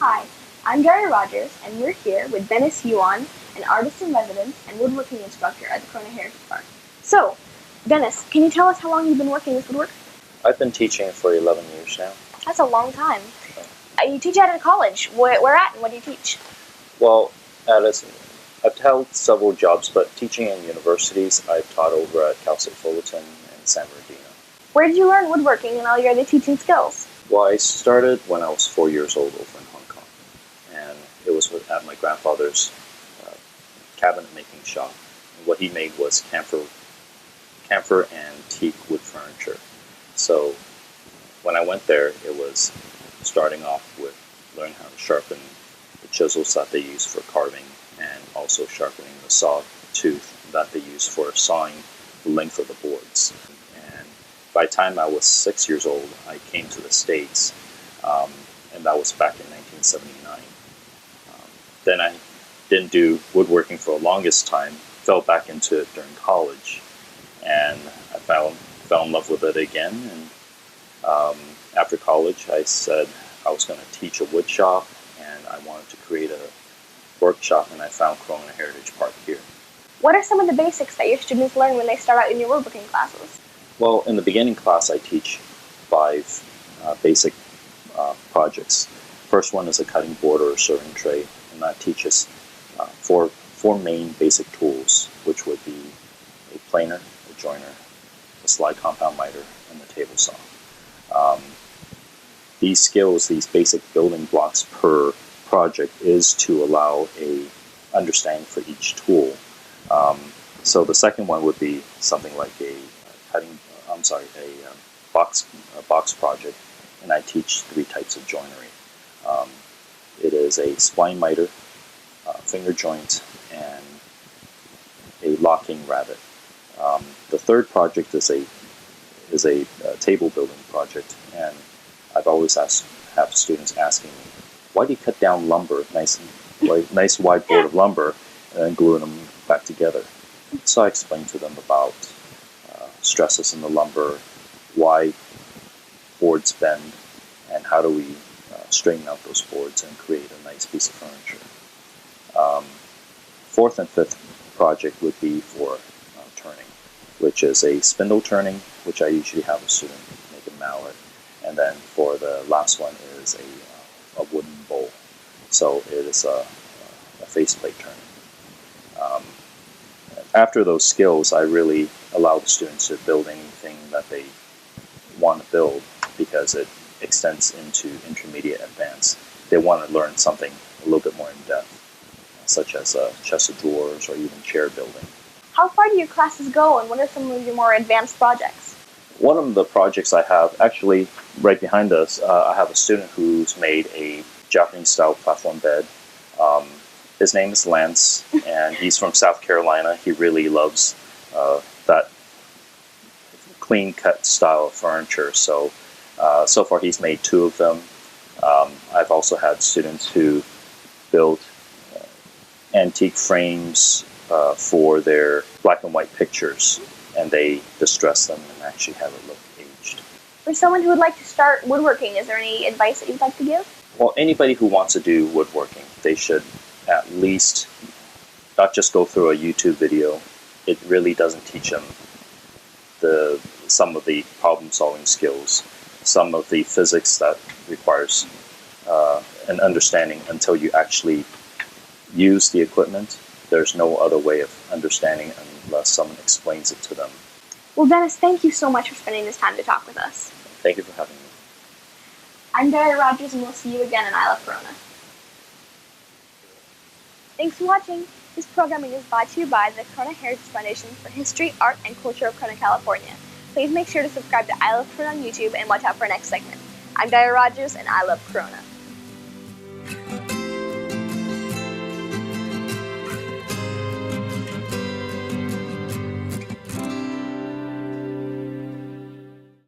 Hi, I'm Jerry Rogers, and we're here with Dennis Yuan, an artist-in-residence and woodworking instructor at the Corona Heritage Park. So, Dennis, can you tell us how long you've been working with woodwork? I've been teaching for 11 years now. That's a long time. You teach at a college. Where at, and what do you teach? Well, I've held several jobs, but teaching in universities, I've taught over at Cal State Fullerton and San Bernardino. Where did you learn woodworking and all your other teaching skills? Well, I started when I was 4 years old over in Hong Kong, and it was at my grandfather's cabinet-making shop. And what he made was camphor antique wood furniture. So when I went there, it was starting off with learning how to sharpen the chisels that they use for carving, and also sharpening the saw tooth that they use for sawing the length of the boards. And by the time I was 6 years old, I came to the States, and that was back in 1979. Then I didn't do woodworking for the longest time, fell back into it during college, and I fell in love with it again. And after college, I said I was going to teach a wood shop, and I wanted to create a workshop, and I found Corona Heritage Park here. What are some of the basics that your students learn when they start out in your woodworking classes? Well, in the beginning class, I teach 5 basic projects. First one is a cutting board or a serving tray, and that teaches 4 main basic tools, which would be a planer, a joiner, a slide compound miter, and the table saw. These skills, these basic building blocks per project, is to allow a understanding for each tool. So the second one would be something like a box project, and I teach 3 types of joinery. It is a spline miter, finger joint, and a locking rabbet. The third project is a table building project, and I've always have students asking me, why do you cut down lumber, nice wide board of lumber, and then glue them back together? So I explain to them about stresses in the lumber, why boards bend, and how do we straighten out those boards and create a nice piece of furniture. Fourth and fifth project would be for turning, which is a spindle turning, which I usually have a student make a mallet, and then for the last one is a wooden bowl. So it is a faceplate turning. After those skills, I really allow the students to build anything that they want to build, because it extends into intermediate advanced. They want to learn something a little bit more in depth, such as chest of drawers or even chair building. How far do your classes go, and what are some of your more advanced projects? One of the projects I have, actually right behind us, I have a student who's made a Japanese-style platform bed. His name is Lance, and he's from South Carolina. He really loves that clean-cut style of furniture. So far he's made 2 of them. I've also had students who build antique frames for their black and white pictures, and they distress them and actually have it look aged. For someone who would like to start woodworking, is there any advice that you'd like to give? Well, anybody who wants to do woodworking, they should at least not just go through a YouTube video. It really doesn't teach them some of the problem-solving skills, some of the physics that requires an understanding until you actually use the equipment. There's no other way of understanding unless someone explains it to them. Well, Dennis, thank you so much for spending this time to talk with us. Thank you for having me. I'm Jerry Rogers, and we'll see you again in I Love Corona. Thanks for watching. This programming is brought to you by the Corona Heritage Foundation for History, Art, and Culture of Corona, California. Please make sure to subscribe to I Love Corona on YouTube and watch out for our next segment. I'm Jerry Rogers, and I love Corona.